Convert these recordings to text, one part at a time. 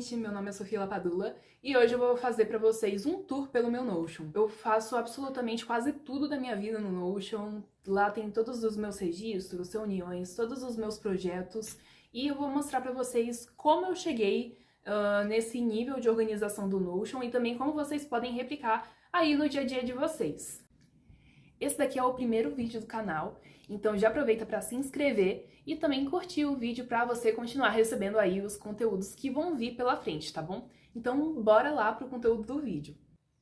gente, meu nome é Sofia Lapadula e hoje eu vou fazer pra vocês um tour pelo meu Notion. Eu faço absolutamente quase tudo da minha vida no Notion, lá tem todos os meus registros, reuniões, todos os meus projetos e eu vou mostrar pra vocês como eu cheguei nesse nível de organização do Notion e também como vocês podem replicar aí no dia a dia de vocês. Esse daqui é o primeiro vídeo do canal, então já aproveita para se inscrever e também curtir o vídeo para você continuar recebendo aí os conteúdos que vão vir pela frente, tá bom? Então bora lá pro conteúdo do vídeo.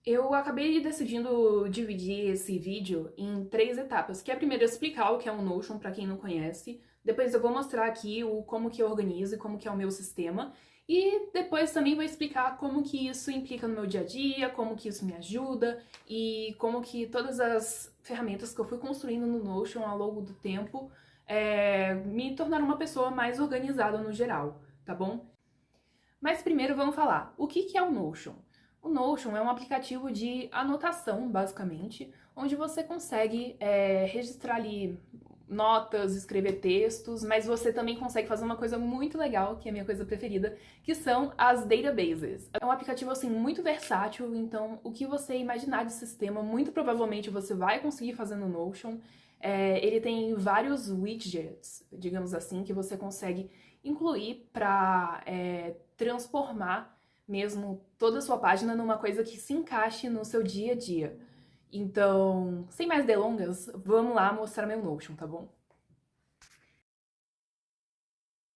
Eu acabei decidindo dividir esse vídeo em 3 etapas, que é primeiro explicar o que é um Notion para quem não conhece, depois eu vou mostrar aqui como que eu organizo e como que é o meu sistema, e depois também vou explicar como que isso implica no meu dia a dia, como que isso me ajuda e como que todas as ferramentas que eu fui construindo no Notion ao longo do tempo me tornaram uma pessoa mais organizada no geral, tá bom? Mas primeiro vamos falar, o que é o Notion? O Notion é um aplicativo de anotação, basicamente, onde você consegue registrar ali notas, escrever textos, mas você também consegue fazer uma coisa muito legal, que é a minha coisa preferida, que são as databases. É um aplicativo, assim, muito versátil, então o que você imaginar de sistema, muito provavelmente você vai conseguir fazer no Notion. Ele tem vários widgets, digamos assim, que você consegue incluir para transformar mesmo toda a sua página numa coisa que se encaixe no seu dia a dia. Então, sem mais delongas, vamos lá mostrar meu Notion, tá bom?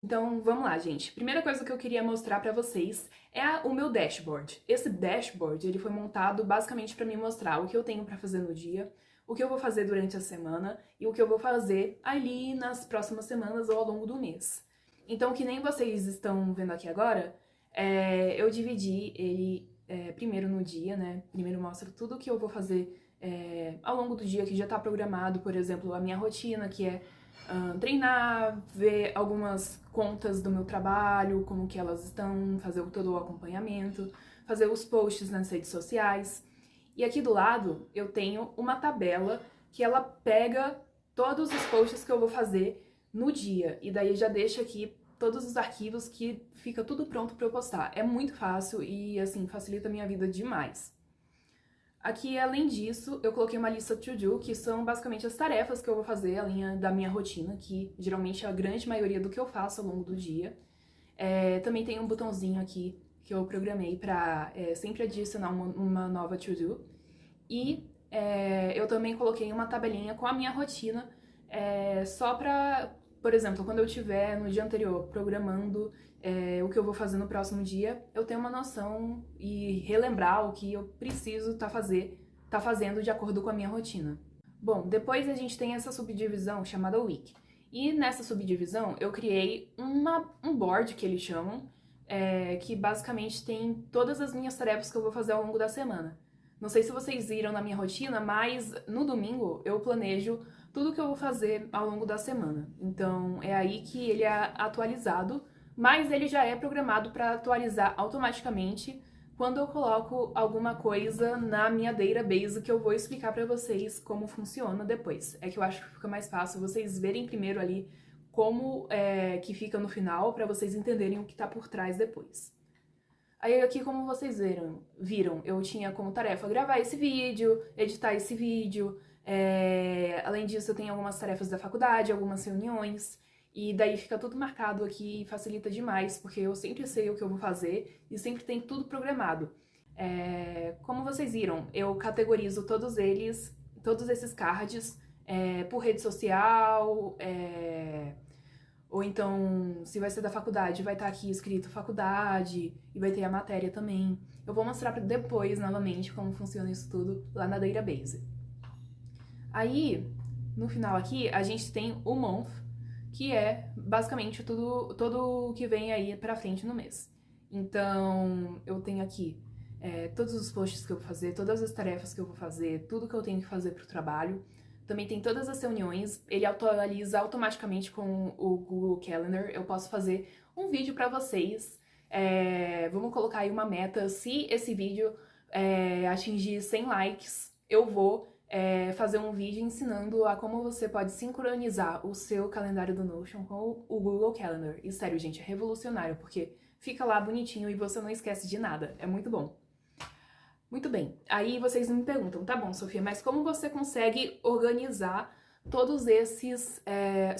Então, vamos lá, gente. Primeira coisa que eu queria mostrar pra vocês é o meu dashboard. Esse dashboard, ele foi montado basicamente pra me mostrar o que eu tenho pra fazer no dia, o que eu vou fazer durante a semana e o que eu vou fazer ali nas próximas semanas ou ao longo do mês. Então, que nem vocês estão vendo aqui agora, eu dividi ele primeiro no dia, né? Primeiro mostra tudo o que eu vou fazer ao longo do dia que já tá programado, por exemplo, a minha rotina, que é treinar, ver algumas contas do meu trabalho, como que elas estão, fazer todo o acompanhamento, fazer os posts nas redes sociais. E aqui do lado eu tenho uma tabela que ela pega todos os posts que eu vou fazer no dia, e daí já deixa aqui todos os arquivos que fica tudo pronto para eu postar. É muito fácil e, assim, facilita a minha vida demais. Aqui, além disso, eu coloquei uma lista to-do, que são basicamente as tarefas que eu vou fazer, a linha da minha rotina, que geralmente é a grande maioria do que eu faço ao longo do dia. Também tem um botãozinho aqui que eu programei para sempre adicionar uma nova to-do. E eu também coloquei uma tabelinha com a minha rotina, só pra, por exemplo, quando eu estiver no dia anterior programando o que eu vou fazer no próximo dia, eu tenho uma noção e relembrar o que eu preciso tá fazendo de acordo com a minha rotina. Bom, depois a gente tem essa subdivisão chamada Week. E nessa subdivisão eu criei um board, que eles chamam, que basicamente tem todas as minhas tarefas que eu vou fazer ao longo da semana. Não sei se vocês viram na minha rotina, mas no domingo eu planejo tudo que eu vou fazer ao longo da semana. Então é aí que ele é atualizado, mas ele já é programado para atualizar automaticamente quando eu coloco alguma coisa na minha database, que eu vou explicar para vocês como funciona depois. É que eu acho que fica mais fácil vocês verem primeiro ali como que fica no final, para vocês entenderem o que está por trás depois. Aí aqui, como vocês viram, eu tinha como tarefa gravar esse vídeo, editar esse vídeo. Além disso, eu tenho algumas tarefas da faculdade, algumas reuniões. E daí fica tudo marcado aqui e facilita demais, porque eu sempre sei o que eu vou fazer e sempre tem tudo programado. Como vocês viram, eu categorizo todos esses cards, por rede social, ou então, se vai ser da faculdade, vai estar aqui escrito faculdade e vai ter a matéria também. Eu vou mostrar depois, novamente, como funciona isso tudo lá na database. Aí, no final aqui, a gente tem o month, que é basicamente todo o que vem aí pra frente no mês. Então, eu tenho aqui todos os posts que eu vou fazer, todas as tarefas que eu vou fazer, tudo que eu tenho que fazer pro trabalho. Também tem todas as reuniões, ele atualiza automaticamente com o Google Calendar. Eu posso fazer um vídeo pra vocês. Vamos colocar aí uma meta. Se esse vídeo atingir 100 likes, eu vou fazer um vídeo ensinando a como você pode sincronizar o seu calendário do Notion com o Google Calendar. E sério, gente, é revolucionário, porque fica lá bonitinho e você não esquece de nada. É muito bom. Muito bem, aí vocês me perguntam, tá bom, Sofia, mas como você consegue organizar todos esses,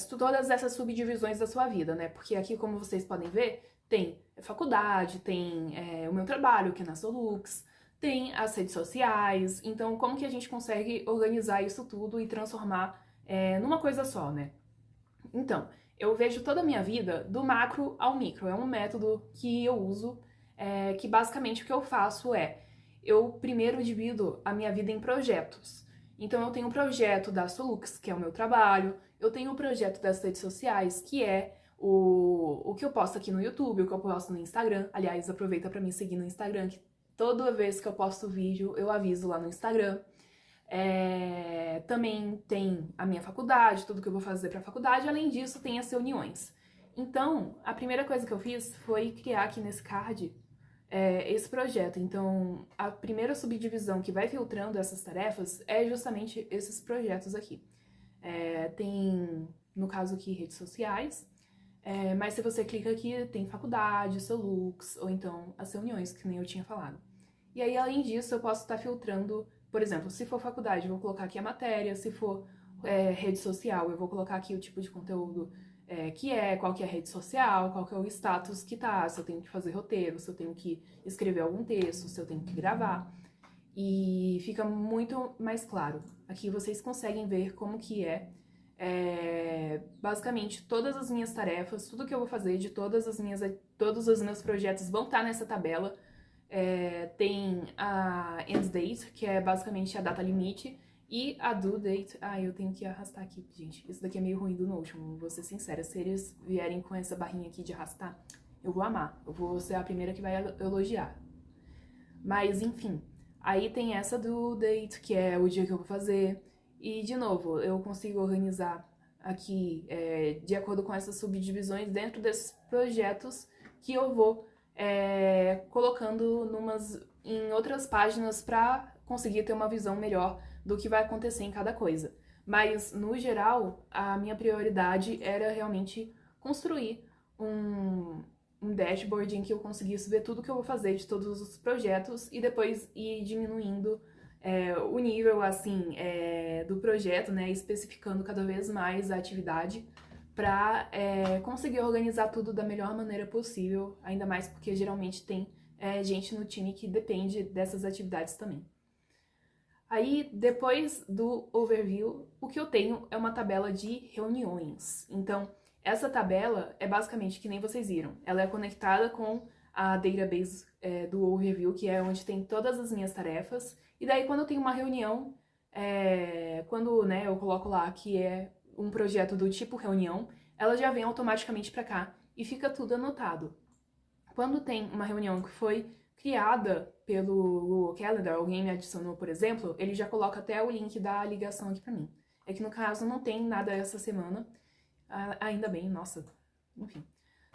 todas essas subdivisões da sua vida, né? Porque aqui, como vocês podem ver, tem faculdade, tem o meu trabalho, que é na Solux, tem as redes sociais, então como que a gente consegue organizar isso tudo e transformar numa coisa só, né? Então, eu vejo toda a minha vida do macro ao micro, é um método que eu uso, que basicamente o que eu faço eu primeiro divido a minha vida em projetos. Então eu tenho um projeto da Solux, que é o meu trabalho, eu tenho um projeto das redes sociais, que é o que eu posto aqui no YouTube, o que eu posto no Instagram. Aliás, aproveita para me seguir no Instagram, que toda vez que eu posto vídeo, eu aviso lá no Instagram. Também tem a minha faculdade, tudo que eu vou fazer para a faculdade, além disso tem as reuniões. Então, a primeira coisa que eu fiz foi criar aqui nesse card esse projeto. Então, a primeira subdivisão que vai filtrando essas tarefas é justamente esses projetos aqui. Tem, no caso aqui, redes sociais, mas se você clica aqui, tem faculdade, Solux, ou então as reuniões, que nem eu tinha falado. E aí, além disso, eu posso estar filtrando, por exemplo, se for faculdade, eu vou colocar aqui a matéria, se for rede social, eu vou colocar aqui o tipo de conteúdo qual que é a rede social, qual que é o status que tá, se eu tenho que fazer roteiro, se eu tenho que escrever algum texto, se eu tenho que gravar. E fica muito mais claro. Aqui vocês conseguem ver como que basicamente todas as minhas tarefas, tudo que eu vou fazer de todos os meus projetos vão estar nessa tabela. Tem a end date, que é basicamente a data limite, e a due date. Eu tenho que arrastar aqui, gente. Isso daqui é meio ruim do Notion, vou ser sincera. Se eles vierem com essa barrinha aqui de arrastar, eu vou amar. Eu vou ser a primeira que vai elogiar. Mas, enfim. Aí tem essa due date, que é o dia que eu vou fazer. E, de novo, eu consigo organizar aqui de acordo com essas subdivisões dentro desses projetos que eu vou colocando em outras páginas para conseguir ter uma visão melhor do que vai acontecer em cada coisa. Mas, no geral, a minha prioridade era realmente construir um dashboard em que eu conseguisse ver tudo que eu vou fazer de todos os projetos e depois ir diminuindo o nível, assim, do projeto, né, especificando cada vez mais a atividade para conseguir organizar tudo da melhor maneira possível, ainda mais porque geralmente tem gente no time que depende dessas atividades também. Aí, depois do overview, o que eu tenho é uma tabela de reuniões. Então, essa tabela é basicamente que nem vocês viram. Ela é conectada com a database do overview, que é onde tem todas as minhas tarefas. E daí, quando eu tenho uma reunião, quando eu coloco lá que é um projeto do tipo reunião, ela já vem automaticamente para cá e fica tudo anotado. Quando tem uma reunião que foi criada pelo Google Calendar, alguém me adicionou, por exemplo, ele já coloca até o link da ligação aqui pra mim. É que no caso não tem nada essa semana, ainda bem, nossa, enfim.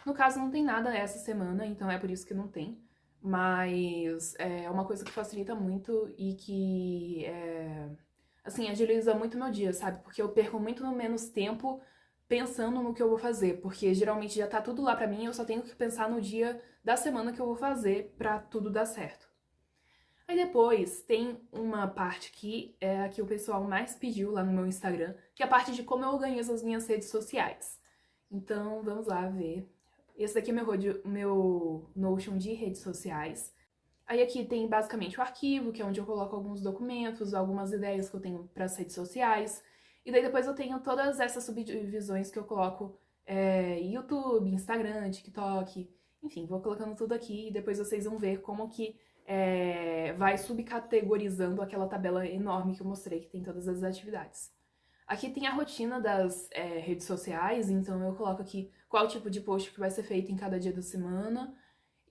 No caso não tem nada essa semana, então é por isso que não tem, mas é uma coisa que facilita muito e que, assim, agiliza muito meu dia, sabe? Porque eu perco muito menos tempo pensando no que eu vou fazer, porque geralmente já tá tudo lá pra mim, eu só tenho que pensar no dia da semana que eu vou fazer pra tudo dar certo. Aí depois tem uma parte que é a que o pessoal mais pediu lá no meu Instagram, que é a parte de como eu organizo as minhas redes sociais. Então vamos lá ver. Esse daqui é meu Notion de redes sociais. Aí aqui tem basicamente o arquivo, que é onde eu coloco alguns documentos, algumas ideias que eu tenho para as redes sociais. E daí depois eu tenho todas essas subdivisões que eu coloco YouTube, Instagram, TikTok, enfim, vou colocando tudo aqui e depois vocês vão ver como que vai subcategorizando aquela tabela enorme que eu mostrei, que tem todas as atividades. Aqui tem a rotina das redes sociais, então eu coloco aqui qual tipo de post que vai ser feito em cada dia da semana.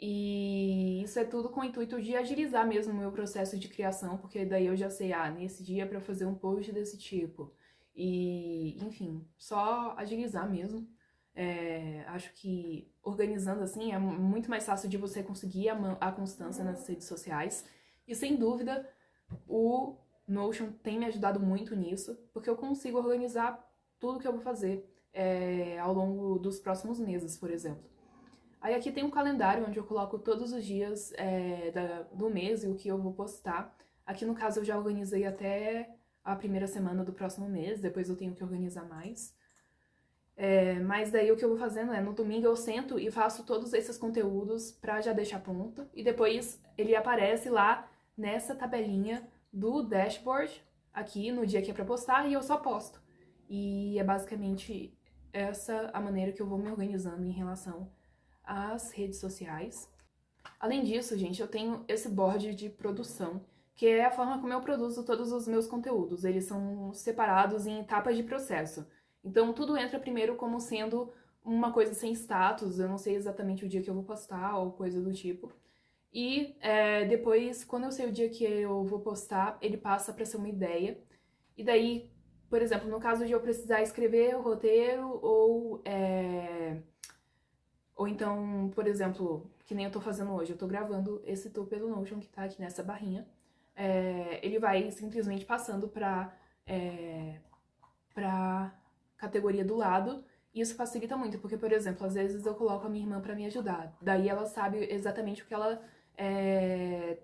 E isso é tudo com o intuito de agilizar mesmo o meu processo de criação, porque daí eu já sei, nesse dia é pra fazer um post desse tipo. E, enfim, só agilizar mesmo. Acho que organizando assim é muito mais fácil de você conseguir a constância nas redes sociais. E sem dúvida, o Notion tem me ajudado muito nisso, porque eu consigo organizar tudo que eu vou fazer ao longo dos próximos meses, por exemplo. Aí aqui tem um calendário onde eu coloco todos os dias do mês e o que eu vou postar. Aqui no caso eu já organizei até a primeira semana do próximo mês, depois eu tenho que organizar mais. Mas daí o que eu vou fazendo no domingo eu sento e faço todos esses conteúdos pra já deixar pronto. E depois ele aparece lá nessa tabelinha do dashboard, aqui no dia que é pra postar, e eu só posto. E é basicamente essa a maneira que eu vou me organizando em relação às redes sociais. Além disso, gente, eu tenho esse board de produção, que é a forma como eu produzo todos os meus conteúdos. Eles são separados em etapas de processo. Então, tudo entra primeiro como sendo uma coisa sem status, eu não sei exatamente o dia que eu vou postar ou coisa do tipo. E depois, quando eu sei o dia que eu vou postar, ele passa para ser uma ideia. E daí, por exemplo, no caso de eu precisar escrever o roteiro ou então, por exemplo, que nem eu tô fazendo hoje, eu tô gravando esse tour pelo Notion que tá aqui nessa barrinha. Ele vai simplesmente passando pra categoria do lado. E isso facilita muito, porque, por exemplo, às vezes eu coloco a minha irmã pra me ajudar. Daí ela sabe exatamente o que ela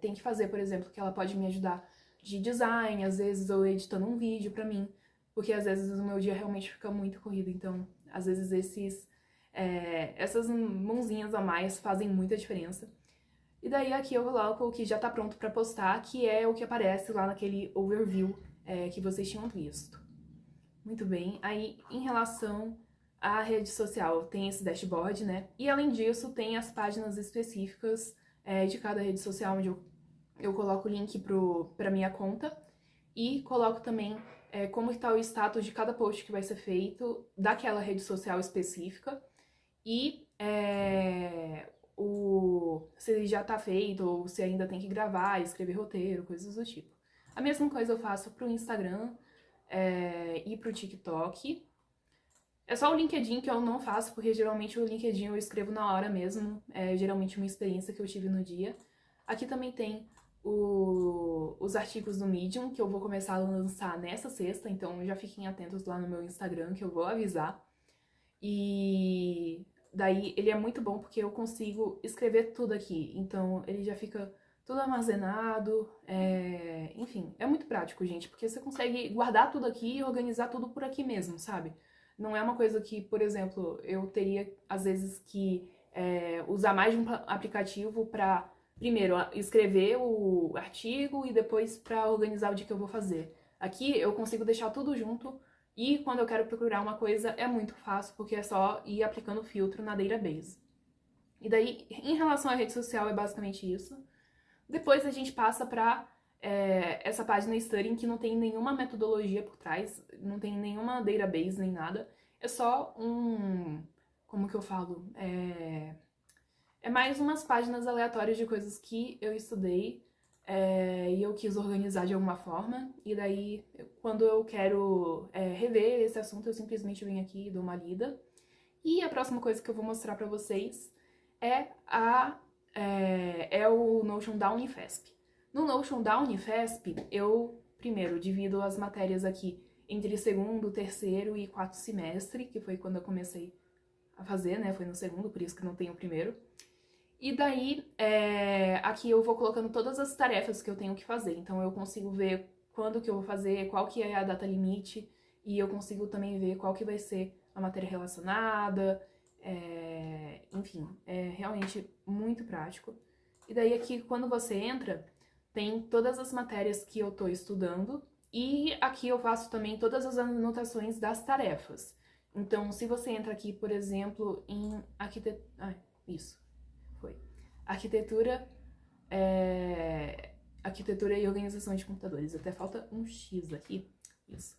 tem que fazer, por exemplo, que ela pode me ajudar de design, às vezes, ou editando um vídeo pra mim. Porque às vezes o meu dia realmente fica muito corrido, então, às vezes essas mãozinhas a mais fazem muita diferença. E daí aqui eu coloco o que já tá pronto pra postar, que é o que aparece lá naquele overview que vocês tinham visto. Muito bem, aí em relação à rede social, tem esse dashboard, né? E além disso, tem as páginas específicas de cada rede social, onde eu coloco o link pra minha conta e coloco também como está o status de cada post que vai ser feito daquela rede social específica e se ele já tá feito ou se ainda tem que gravar, escrever roteiro, coisas do tipo. A mesma coisa eu faço pro Instagram e pro TikTok. É só o LinkedIn que eu não faço, porque geralmente o LinkedIn eu escrevo na hora mesmo, geralmente uma experiência que eu tive no dia. Aqui também tem os artigos do Medium, que eu vou começar a lançar nessa sexta, então já fiquem atentos lá no meu Instagram, que eu vou avisar. E daí ele é muito bom porque eu consigo escrever tudo aqui, então ele já fica tudo armazenado, enfim, é muito prático, gente, porque você consegue guardar tudo aqui e organizar tudo por aqui mesmo, sabe? Não é uma coisa que, por exemplo, eu teria às vezes que usar mais de um aplicativo para, primeiro, escrever o artigo e depois para organizar o dia que eu vou fazer. Aqui eu consigo deixar tudo junto e quando eu quero procurar uma coisa é muito fácil, porque é só ir aplicando filtro na database. E daí, em relação à rede social, é basicamente isso. Depois a gente passa para essa página Studying, que não tem nenhuma metodologia por trás, não tem nenhuma database nem nada. É só como que eu falo? É mais umas páginas aleatórias de coisas que eu estudei e eu quis organizar de alguma forma. E daí, quando eu quero rever esse assunto, eu simplesmente venho aqui e dou uma lida. E a próxima coisa que eu vou mostrar pra vocês é o Notion da Unifesp. No Notion da Unifesp, eu, primeiro, divido as matérias aqui entre segundo, terceiro e quarto semestre, que foi quando eu comecei a fazer, né? Foi no segundo, por isso que não tem o primeiro. E daí, aqui eu vou colocando todas as tarefas que eu tenho que fazer. Então eu consigo ver quando que eu vou fazer, qual que é a data limite, e eu consigo também ver qual que vai ser a matéria relacionada, enfim, é realmente muito prático. E daí aqui, quando você entra, tem todas as matérias que eu tô estudando, e aqui eu faço também todas as anotações das tarefas. Então, se você entra aqui, por exemplo, em arquitetura... isso. Foi. Arquitetura, arquitetura e organização de computadores. Até falta um X aqui. Isso.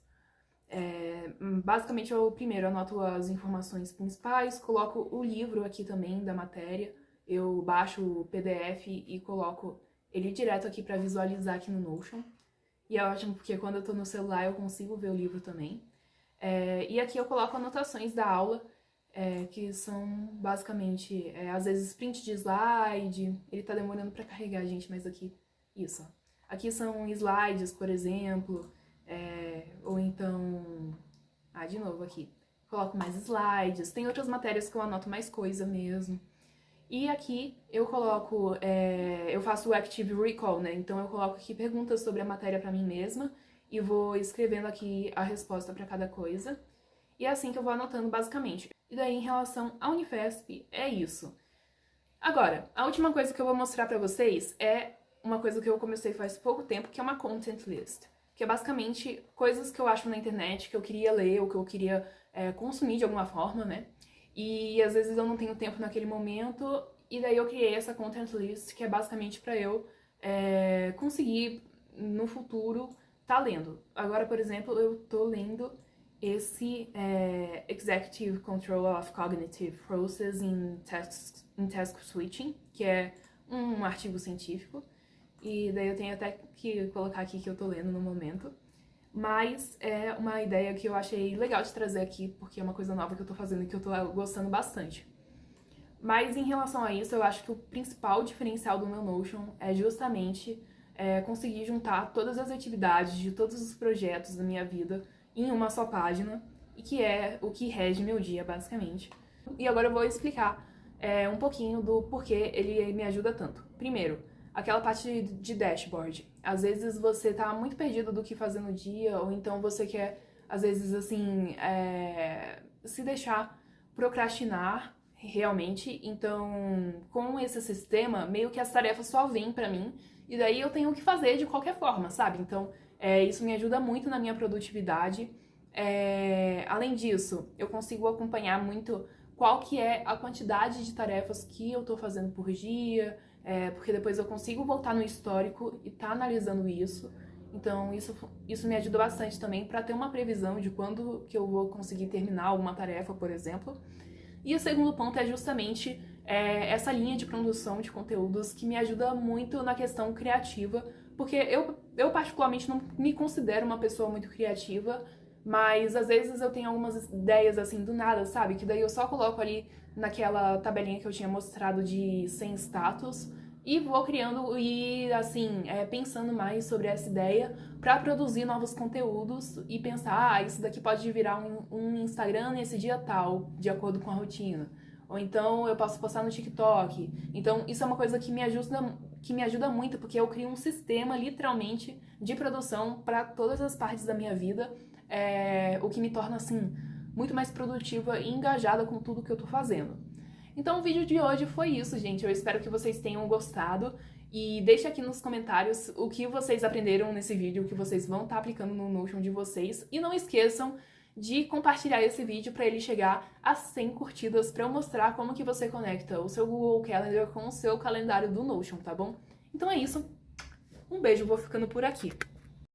Basicamente, eu primeiro anoto as informações principais, coloco o livro aqui também da matéria, eu baixo o PDF e coloco ele direto aqui para visualizar aqui no Notion. E é ótimo porque quando eu tô no celular eu consigo ver o livro também. E aqui eu coloco anotações da aula, que são basicamente, às vezes, print de slide. Ele tá demorando pra carregar, gente, mas aqui, isso, ó. Aqui são slides, por exemplo, ou então, de novo aqui, coloco mais slides. Tem outras matérias que eu anoto mais coisa mesmo. E aqui eu coloco, eu faço o Active Recall, né? Então eu coloco aqui perguntas sobre a matéria pra mim mesma e vou escrevendo aqui a resposta pra cada coisa. E é assim que eu vou anotando basicamente. E daí em relação à Unifesp, é isso. Agora, a última coisa que eu vou mostrar pra vocês é uma coisa que eu comecei faz pouco tempo, que é uma Content List. Que é basicamente coisas que eu acho na internet, que eu queria ler ou que eu queria consumir de alguma forma, né? E às vezes eu não tenho tempo naquele momento, e daí eu criei essa Content List, que é basicamente pra eu conseguir, no futuro, tá lendo. Agora, por exemplo, eu tô lendo esse Executive Control of Cognitive Process in Task Switching, que é um artigo científico, e daí eu tenho até que colocar aqui que eu tô lendo no momento. Mas é uma ideia que eu achei legal de trazer aqui, porque é uma coisa nova que eu tô fazendo e que eu tô gostando bastante. Mas em relação a isso, eu acho que o principal diferencial do meu Notion é justamente conseguir juntar todas as atividades de todos os projetos da minha vida em uma só página, e que é o que rege meu dia, basicamente. E agora eu vou explicar um pouquinho do porquê ele me ajuda tanto. Primeiro, aquela parte de dashboard. Às vezes você tá muito perdido do que fazer no dia, ou então você quer, às vezes, assim, se deixar procrastinar realmente. Então, com esse sistema, meio que as tarefas só vêm pra mim, e daí eu tenho que fazer de qualquer forma, sabe? Então, isso me ajuda muito na minha produtividade. Além disso, eu consigo acompanhar muito qual que é a quantidade de tarefas que eu tô fazendo por dia, porque depois eu consigo voltar no histórico e tá analisando isso. Então isso me ajuda bastante também para ter uma previsão de quando que eu vou conseguir terminar alguma tarefa, por exemplo. E o segundo ponto é justamente essa linha de produção de conteúdos que me ajuda muito na questão criativa, porque eu particularmente não me considero uma pessoa muito criativa, mas às vezes eu tenho algumas ideias assim do nada, sabe? Que daí eu só coloco ali naquela tabelinha que eu tinha mostrado de 100 status e vou criando e assim, pensando mais sobre essa ideia para produzir novos conteúdos e pensar, isso daqui pode virar um Instagram nesse dia tal, de acordo com a rotina. Ou então eu posso postar no TikTok. Então isso é uma coisa que me ajuda muito, porque eu crio um sistema, literalmente, de produção para todas as partes da minha vida, o que me torna, assim, muito mais produtiva e engajada com tudo que eu tô fazendo. Então o vídeo de hoje foi isso, gente. Eu espero que vocês tenham gostado. E deixe aqui nos comentários o que vocês aprenderam nesse vídeo, o que vocês vão estar aplicando no Notion de vocês. E não esqueçam de compartilhar esse vídeo para ele chegar a 100 curtidas, para eu mostrar como que você conecta o seu Google Calendar com o seu calendário do Notion, tá bom? Então é isso. Um beijo, vou ficando por aqui.